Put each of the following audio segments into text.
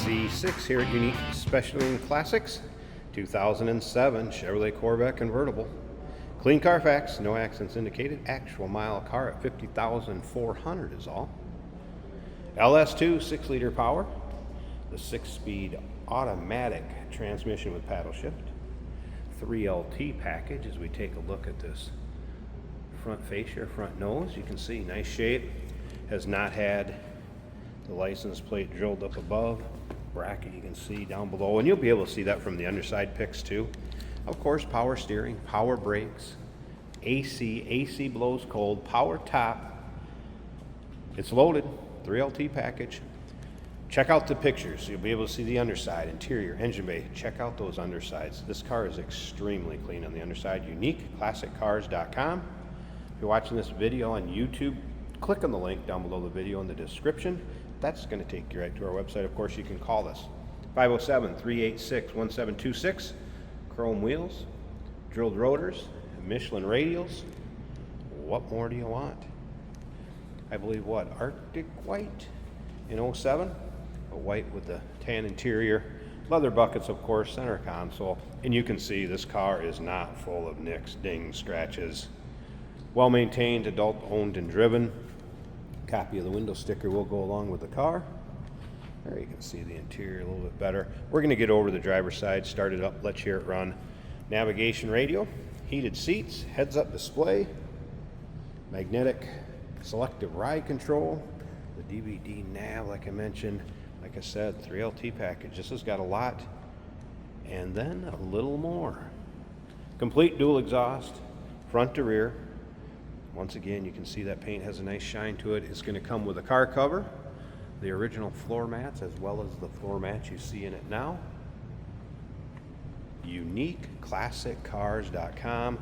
C6 here at Unique Specialty and Classics. 2007 Chevrolet Corvette Convertible. Clean Carfax, no accidents indicated. Actual mile car at 50,400 is all. LS2 6-liter power. The 6-speed automatic transmission with paddle shift. 3LT package as we take a look at this front fascia, front nose. You can see nice shape. Has not had the license plate drilled up above. Bracket you can see down below, and you'll be able to see that from the underside pics too. Of course, power steering, power brakes, AC blows cold, power top. It's loaded, 3LT package. Check out the pictures. You'll be able to see the underside, interior, engine bay. Check out those undersides. This car is extremely clean on the underside. UniqueClassicCars.com. If you're watching this video on YouTube, click on the link down below the video in the description. That's going to take you right to our website. Of course, you can call us. 507-386-1726. Chrome wheels, drilled rotors, Michelin radials. What more do you want? I believe what? Arctic white in 07. A white with the tan interior. Leather buckets, of course, center console. And you can see this car is not full of nicks, dings, scratches. Well maintained, adult owned and driven. Copy of the window sticker will go along with the car. There you can see the interior a little bit better. We're going to get over the driver's side, start it up, let's hear it run. Navigation radio, heated seats, heads up display, magnetic selective ride control, the DVD nav like I mentioned. Like I said, 3LT package. This has got a lot and then a little more. Complete dual exhaust, front to rear. Once again, you can see that paint has a nice shine to it. It's going to come with a car cover, the original floor mats, as well as the floor mats you see in it now. UniqueClassicCars.com.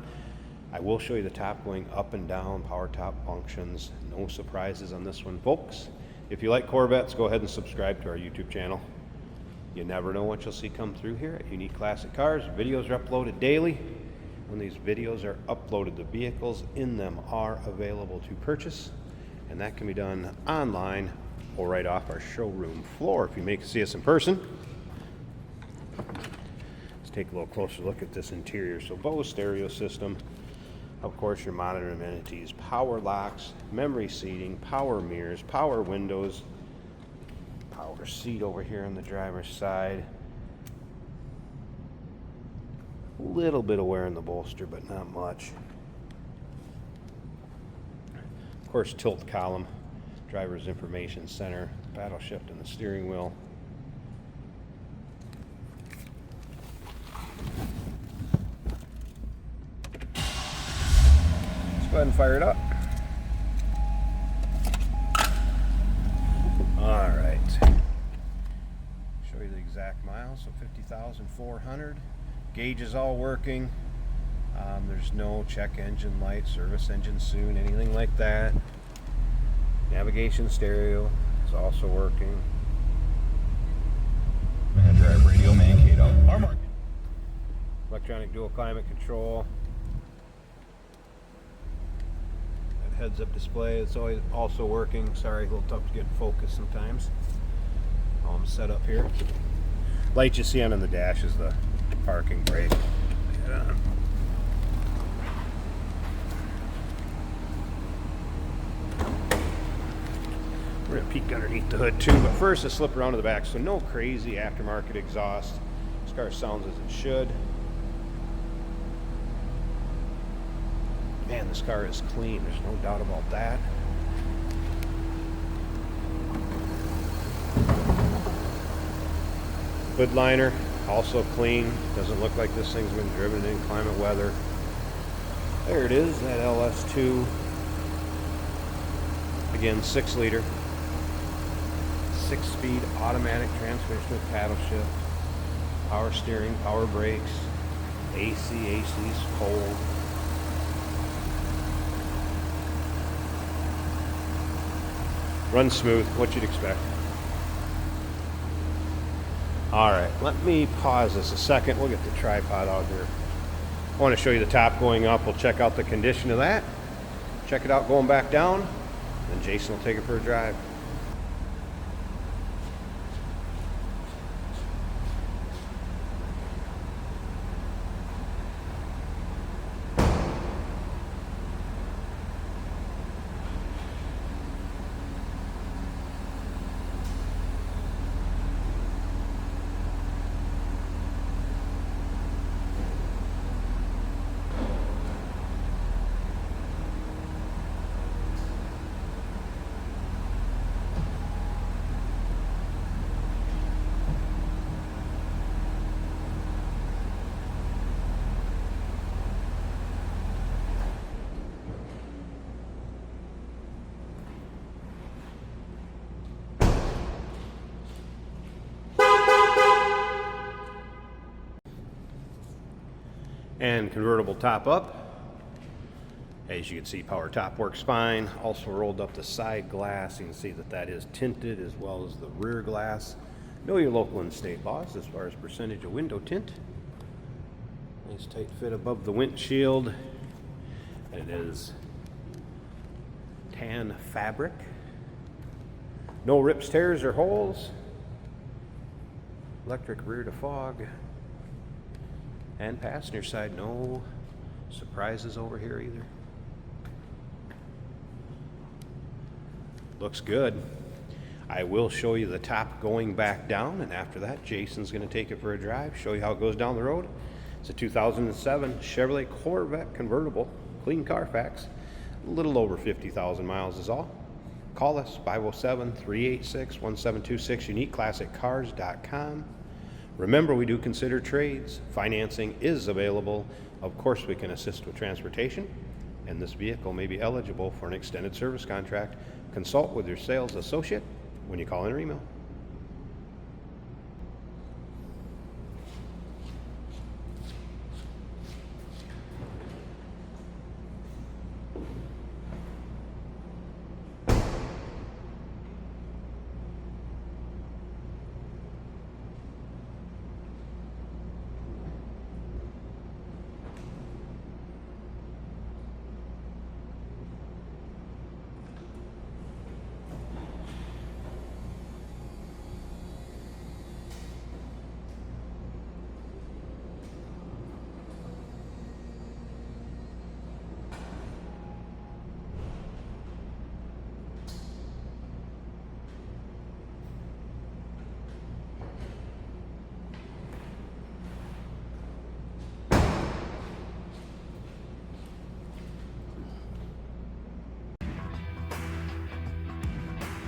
I will show you the top going up and down, power top functions. No surprises on this one, folks. If you like Corvettes, go ahead and subscribe to our YouTube channel. You never know what you'll see come through here at Unique Classic Cars. Videos are uploaded daily. When these videos are uploaded, the vehicles in them are available to purchase, and that can be done online or right off our showroom floor if you may see us in person. Let's take a little closer look at this interior. So Bose stereo system, of course your monitor amenities, power locks, memory seating, power mirrors, power windows, power seat over here on the driver's side. A little bit of wear in the bolster, but not much. Of course, tilt column, driver's information center, paddle shift in the steering wheel. Let's go ahead and fire it up. All right. Show you the exact miles, so 50,400. Gauge is all working. There's no check engine light, service engine soon, anything like that. Navigation stereo is also working. Man drive radio, Mankato. Our market. Electronic dual climate control. That heads up display, it's always also working. Sorry, a little tough to get focused sometimes. All I'm set up here. Light you see on the dash is the parking brake. We're going to peek underneath the hood too, but first let's slip around to the back. So no crazy aftermarket exhaust. This car sounds as it should. Man, this car is clean. There's no doubt about that. Hood liner, also clean. Doesn't look like this thing's been driven in inclement weather. There it is, that LS2. Again, 6-liter. 6-speed automatic transmission with paddle shift. Power steering, power brakes. AC's cold. Runs smooth, what you'd expect. Alright, let me pause this a second. We'll get the tripod out here. I want to show you the top going up. We'll check out the condition of that. Check it out going back down. Then Jason will take it for a drive. And convertible top up. As you can see, power top work spine. Also rolled up the side glass. You can see that that is tinted as well as the rear glass. Know your local and state laws as far as percentage of window tint. Nice tight fit above the windshield. It is tan fabric. No rips, tears, or holes. Electric rear defog. And passenger side, no surprises over here either. Looks good. I will show you the top going back down, and after that, Jason's going to take it for a drive, show you how it goes down the road. It's a 2007 Chevrolet Corvette convertible, clean Carfax, a little over 50,000 miles is all. Call us, 507-386-1726, uniqueclassiccars.com. Remember, we do consider trades. Financing is available. Of course, we can assist with transportation, and this vehicle may be eligible for an extended service contract. Consult with your sales associate when you call in or email.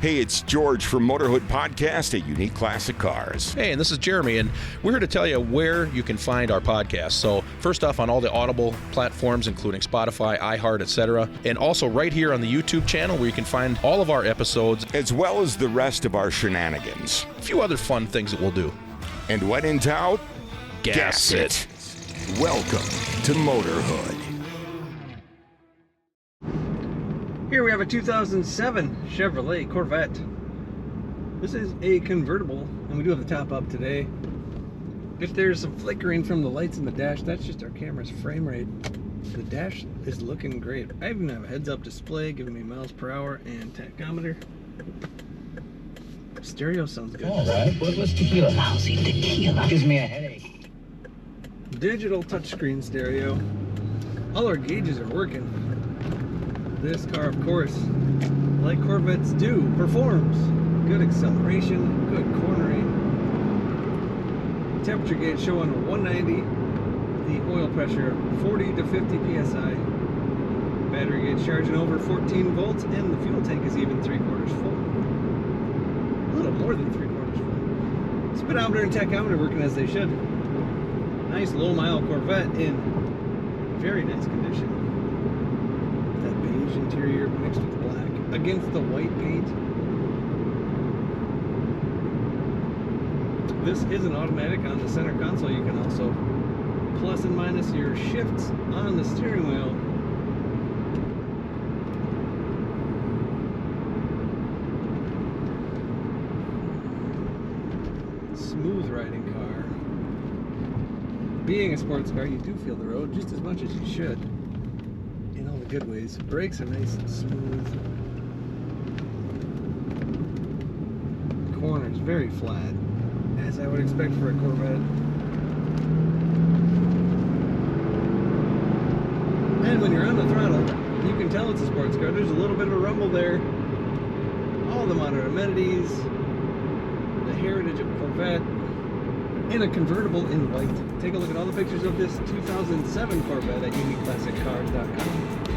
Hey, it's George from Motorhood Podcast at Unique Classic Cars. Hey, and this is Jeremy, and we're here to tell you where you can find our podcast. So first off, on all the Audible platforms, including Spotify, iHeart, etc., and also right here on the YouTube channel where you can find all of our episodes, As well as the rest of our shenanigans. a few other fun things that we'll do. And when in doubt, Gas it. Welcome to Motorhood. Here we have a 2007 Chevrolet Corvette. This is a convertible, and we do have the top up today. If there's some flickering from the lights in the dash, that's just our camera's frame rate. The dash is looking great. I even have a heads-up display giving me miles per hour and tachometer. Stereo sounds good. All right. What's tequila? Lousy tequila. Gives me a headache. Digital touchscreen stereo. All our gauges are working. This car, of course, like Corvettes do, performs. Good acceleration, good cornering. Temperature gauge showing 190. The oil pressure 40 to 50 psi. Battery gauge charging over 14 volts, and the fuel tank is even 3/4 full. A little more than 3/4 full. Speedometer and tachometer working as they should. Nice low mile Corvette in very nice condition. That beige interior mixed with black against the white paint. This is an automatic on the center console. You can also plus and minus your shifts on the steering wheel. Smooth riding car. Being a sports car, you do feel the road just as much as you should. In all the good ways. Brakes are nice and smooth. Corners very flat, as I would expect for a Corvette. And when you're on the throttle, you can tell it's a sports car. There's a little bit of a rumble there. All the modern amenities, the heritage of Corvette, in a convertible in white. Take a look at all the pictures of this 2007 Corvette at uniqueclassiccars.com.